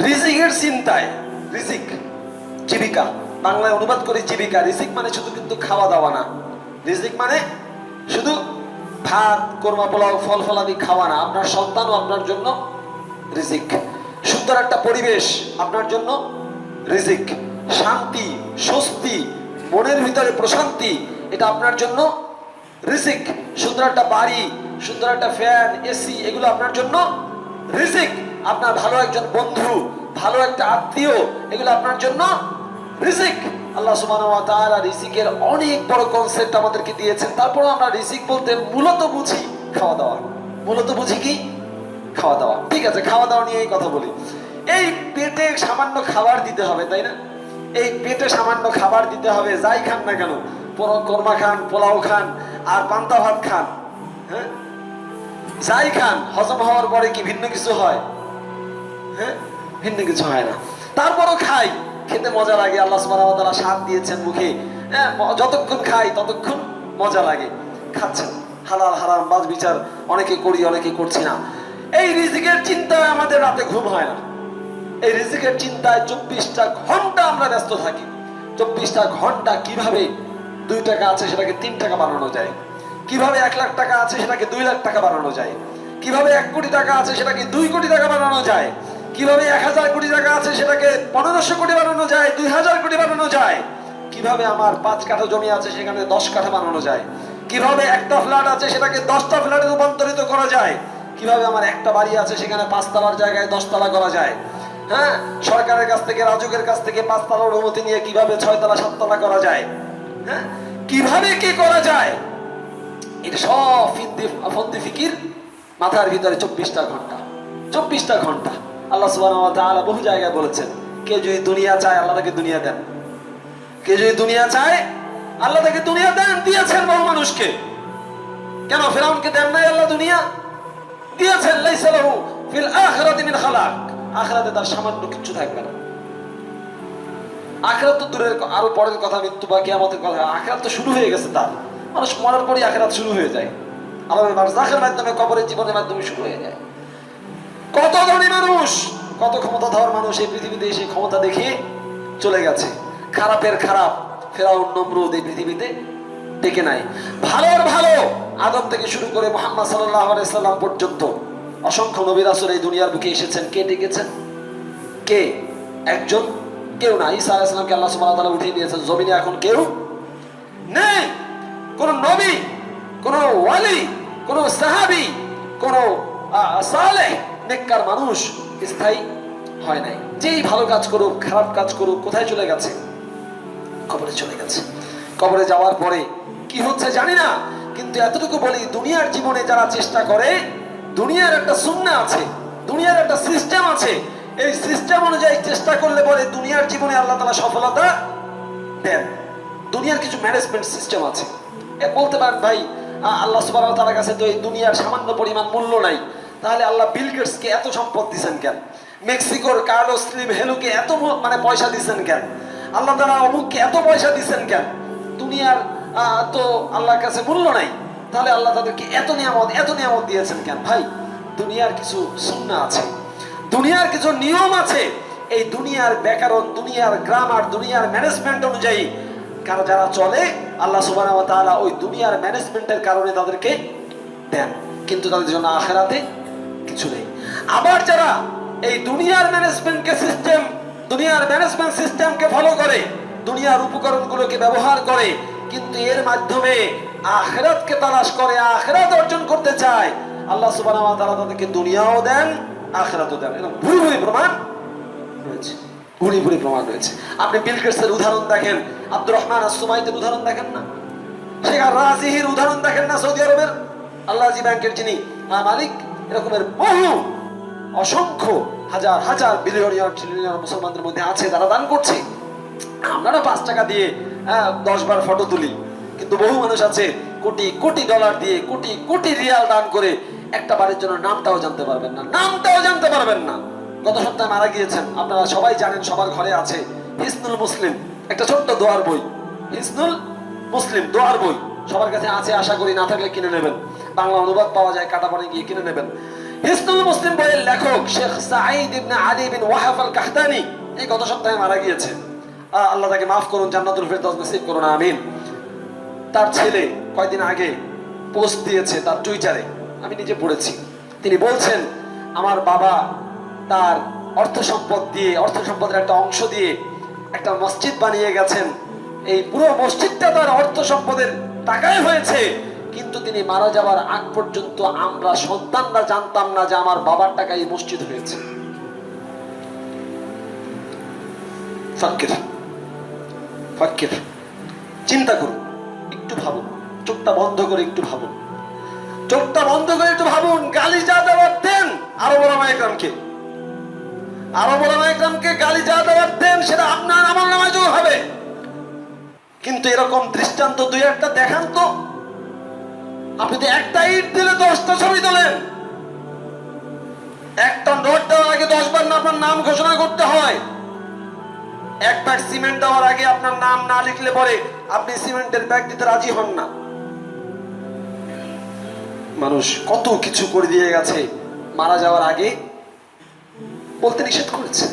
রিজিকের চিন্তায়, রিজিক জীবিকা, বাংলায় অনুবাদ করি জীবিকা। রিজিক মানে শুধু কিন্তু খাওয়া দাওয়া না। রিজিক মানে শুধু ভাত, কোরমা, পোলাও, ফল ফলাদি খাওয়া না। আপনার সন্তানও আপনার জন্য রিজিক। সুন্দর একটা পরিবেশ আপনার জন্য রিজিক। শান্তি, স্বস্তি, মনের ভিতরে প্রশান্তি, এটা আপনার জন্য রিজিক। সুন্দর একটা বাড়ি, সুন্দর একটা ফ্যান, এসি, এগুলো আপনার জন্য রিজিক। আপনার ভালো একজন বন্ধু, ভালো একটা আত্মীয়, এগুলো আপনার জন্য রিজিক। আল্লাহ সুবহানাহু ওয়া তাআলা রিজিকের অনেক বড় কনসেপ্ট আমাদেরকে দিয়েছেন। তারপর আমরা রিজিক বলতে মূলত বুঝি খাওয়া দাওয়া। মূলত বুঝি কি? খাওয়া দাওয়া। ঠিক আছে, খাওয়া দাওয়া নিয়েই কথা বলি। এই পেটে সামান্য খাবার দিতে হবে, তাই না? এই পেটে সামান্য খাবার দিতে হবে, যাই খান না কেন, কোরমা খান, পোলাও খান, আর পান্তা ভাত খান, হ্যাঁ, যাই খান, হজম হওয়ার পরে কি ভিন্ন কিছু হয়? হ্যাঁ, ভিন্ন কিছু হয় না। তারপরও খাই, খেতে মজা লাগে। আল্লাহ সুবহানাহু ওয়া তাআলা স্বাদ দিয়েছেন মুখে, হ্যাঁ, যতক্ষণ খাই ততক্ষণ মজা লাগে। খাচ্ছেন, হালাল হারাম বাজ বিচার অনেকে করি, অনেকে করছি না। এই রিজিকের চিন্তায় আমাদের রাতে ঘুম হয় না। এই রিজিকের চিন্তায় 24টা ঘন্টা আমরা ব্যস্ত থাকি। 24টা ঘন্টা কিভাবে 2 টাকা আছে সেটাকে 3 টাকা বানানো যায়, কিভাবে 1 লাখ টাকা আছে সেটাকে 2 লাখ টাকা বানানো যায়, কিভাবে 1 কোটি টাকা আছে সেটাকে 2 কোটি টাকা বানানো যায়, কিভাবে 1000 কোটি টাকা আছে সেটাকে 1500 কোটি বানানো যায়, 2000 কোটি বানানো যায়, কিভাবে আমার 5 কাঠা জমি আছে সেখানে 10 কাঠা বানানো যায়, কিভাবে একটা ফ্ল্যাট আছে সেটাকে 10টা ফ্ল্যাটে রূপান্তরিত করা যায়, কিভাবে আমার একটা বাড়ি আছে সেখানে 5 তলার জায়গায় 10 তলা করা যায়। হ্যাঁ, সরকারের কাছ থেকে, রাজুকের কাছ থেকে 5 তলার অনুমতি নিয়ে কিভাবে 6 তলা 7 তলা করা যায়, হ্যাঁ, কিভাবে কি করা যায়, এটা সব ফন্দি ফিকির মাথার ভিতরে। 24টা ঘন্টা, 24টা ঘন্টা। আল্লাহ সুবহানাহু ওয়া তাআলা বহু জায়গায় বলেছেন, কে যদি দুনিয়া চায় আল্লাহ তাকে দুনিয়া দেন। কে যদি দুনিয়া চায় আল্লাহ তাকে দুনিয়া দেন। দিয়েছেন বহু মানুষকে। কেন ফিরআউনকে দেন নাই আল্লাহ দুনিয়া? দিয়েছেন। লাইসা লাহু ফিল আখিরাতি মিন খালাক। আখিরাতে তার সামান্য কিছু থাকবে না। আখিরাত তো দূরের, আরো পরের কথা, মৃত্যু বা কিয়ামতের কথা। আখিরাত তো শুরু হয়ে গেছে তার। মানুষ মরার পরই আখিরাত শুরু হয়ে যায়। আলাদা বারযাখের মাধ্যমে, কবরের জীবনের মাধ্যমে শুরু হয়ে যায়। কত ধনী মানুষ, কত ক্ষমতাধর মানুষ এই পৃথিবীতে এসে ক্ষমতা দেখিয়ে চলে গেছে। খারাপের খারাপ ফিরআউন, নমরুদ এই পৃথিবীতে টেকে নাই। ভালোর ভালো আদম থেকে শুরু করে মুহাম্মদ সাল্লাল্লাহু আলাইহি সাল্লাম পর্যন্ত অসংখ্য নবী রাসূল এই দুনিয়ার বুকে এসেছেন। কে টিকেছেন? কে? একজন, কেউ না। ঈসা আলাইহিস সালামকে আল্লাহ সুবহানাহু ওয়া তাআলা উঠিয়ে দিয়েছেন। জমিনে এখন কেউ নেই। কোন নবী, কোন ওয়ালি, কোন সাহাবী, কোন সালেহ নেককার মানুষ স্থায়ী হয় নাই। যেই ভালো কাজ করুক, খারাপ কাজ করুক, কোথায় চলে গেছে? কবরে চলে গেছে। কবরে যাওয়ার পরে কি হচ্ছে জানি না, কিন্তু এতটুকু বলি, দুনিয়ার জীবনে যারা চেষ্টা করে, দুনিয়ার একটা সুন্নাহ আছে, দুনিয়ার একটা সিস্টেম আছে। এই সিস্টেম অনুযায়ী চেষ্টা করলে পরে দুনিয়ার জীবনে আল্লাহ তাআলা সফলতা দেন। দুনিয়ার কিছু ম্যানেজমেন্ট সিস্টেম আছে। বলতে পারেন, ভাই আল্লাহ সুবহানাহু ওয়া তাআলার কাছে তো এই দুনিয়ার সামান্য পরিমাণ মূল্য নাই, তাহলে আল্লাহ বিল গেটসকে এত সম্পদ দিচ্ছেন কেন? মেক্সিকোর কার্লোস স্লিম হেলুকে এত পয়সা দিচ্ছেন কেন? আল্লাহ তাআলা অমুককে এত পয়সা দিচ্ছেন কেন? দুনিয়ার তো আল্লাহর কাছে মূল্য নাই, তাহলে আল্লাহ তাদেরকে এত নিয়ামত দিয়েছেন কেন? ভাই, দুনিয়ার কিছু সুন্নাহ আছে, দুনিয়ার কিছু নিয়ম আছে। এই দুনিয়ার ব্যাকরণ, দুনিয়ার গ্রামার, দুনিয়ার ম্যানেজমেন্ট অনুযায়ী যারা চলে, আল্লাহ সুবহানাহু ওয়া তাআলা ওই দুনিয়ার ম্যানেজমেন্টের কারণে তাদেরকে দেন, কিন্তু তাদের জন্য আখিরাতে কিছু নেই। আবার যারা এই দুনিয়ার ম্যানেজমেন্ট সিস্টেমকে ফলো করে, দুনিয়ার উপকরণগুলোকে ব্যবহার করে, কিন্তু এর মাধ্যমে আখিরাতকে তালাশ করে, আখিরাত অর্জন করতে চায়, আল্লাহ সুবহানাহু ওয়া তাআলা তাদেরকে দুনিয়াও দেন, আখিরাতও দেন। এরকম ভুরি ভুরি প্রমাণ রয়েছে, ভুরি ভুরি প্রমাণ রয়েছে। আপনি বিল গেটসের উদাহরণ দেখেন, আব্দুর রহমান আস-সুমাইতের উদাহরণ দেখেন না, শেখ রাজিহির উদাহরণ দেখেন না, সৌদি আরবের আল্লাহজি ব্যাংকের যিনি মালিক। এরকমের বহু অসংখ্য হাজার হাজার বিলিয়নিয়ার ট্রিলিয়নিয়ার মুসলমানদের মধ্যে আছে, তারা দান করছে। আমরা 5 টাকা দিয়ে 10 বার ফটো তুলি, কিন্তু বহু মানুষ আছে কোটি কোটি ডলার দিয়ে, কোটি কোটি রিয়াল দান করে একটা বাড়ির জন্য নামটাও জানতে পারবেন না, নামটাও জানতে পারবেন না। গত সপ্তাহে মারা গিয়েছেন, আপনারা সবাই জানেন, সবার ঘরে আছে হিসনুল মুসলিম, একটা ছোট্ট দোয়ার বই। হিসনুল মুসলিম দোয়ার বই সবার কাছে আছে, আশা করি। না থাকলে কিনে নেবেন, বাংলা অনুবাদ পাওয়া যায়, কাটাপানি গিয়ে কিনে নেবেন। হিসনুল মুসলিম বইয়ের লেখক শেখ সাঈদ ইবনে আলী বিন ওয়াহাব আল কাহতানি এই গত সপ্তাহে মারা গিয়েছে। আল্লাহ তাকে মাফ করুন, জান্নাতুল ফেরদাউস নসিব করুন, আমিন। তার ছেলে কয়েকদিন আগে পোস্ট দিয়েছে তার টুইটারে, আমি নিজে পড়েছি। তিনি বলছেন, আমার বাবা তার অর্থ সম্পদের একটা অংশ দিয়ে একটা মসজিদ বানিয়ে গেছেন। এই পুরো মসজিদটা তার অর্থ সম্পদের টাকায় হয়েছে, কিন্তু তিনি মারা যাবার আগ পর্যন্ত আমরা সন্তানরা জানতাম না যে আমার বাবার টাকায় এই মসজিদ হয়েছে। ফাক্কির চিন্তা করুন, একটু ভাবুন, চোখটা বন্ধ করে একটু ভাবুন, গালি যা দেওয়ার দেন আরব ওলামায়ে কেরামকে গালি যা দেওয়ার দেন সেটা আপনার আমলনামায় যোগ হবে। কিন্তু এরকম দৃষ্টান্ত দুই একটা দেখান তো। আপনি তো একটা ইট দিলে 10টা ছবি তোলেন, একটা নোট দেওয়ার আগে 10 বার না আপনার নাম ঘোষণা করতে হয়। এক ব্যাগ সিমেন্ট দেওয়ার আগে আপনার নাম না লিখলে পরে আপনি সিমেন্টের ব্যাগ দিতে রাজি হন না। মানুষ কত কিছু করে দিয়ে গেছে, মারা যাওয়ার আগে বলতে নিষেধ করেছে।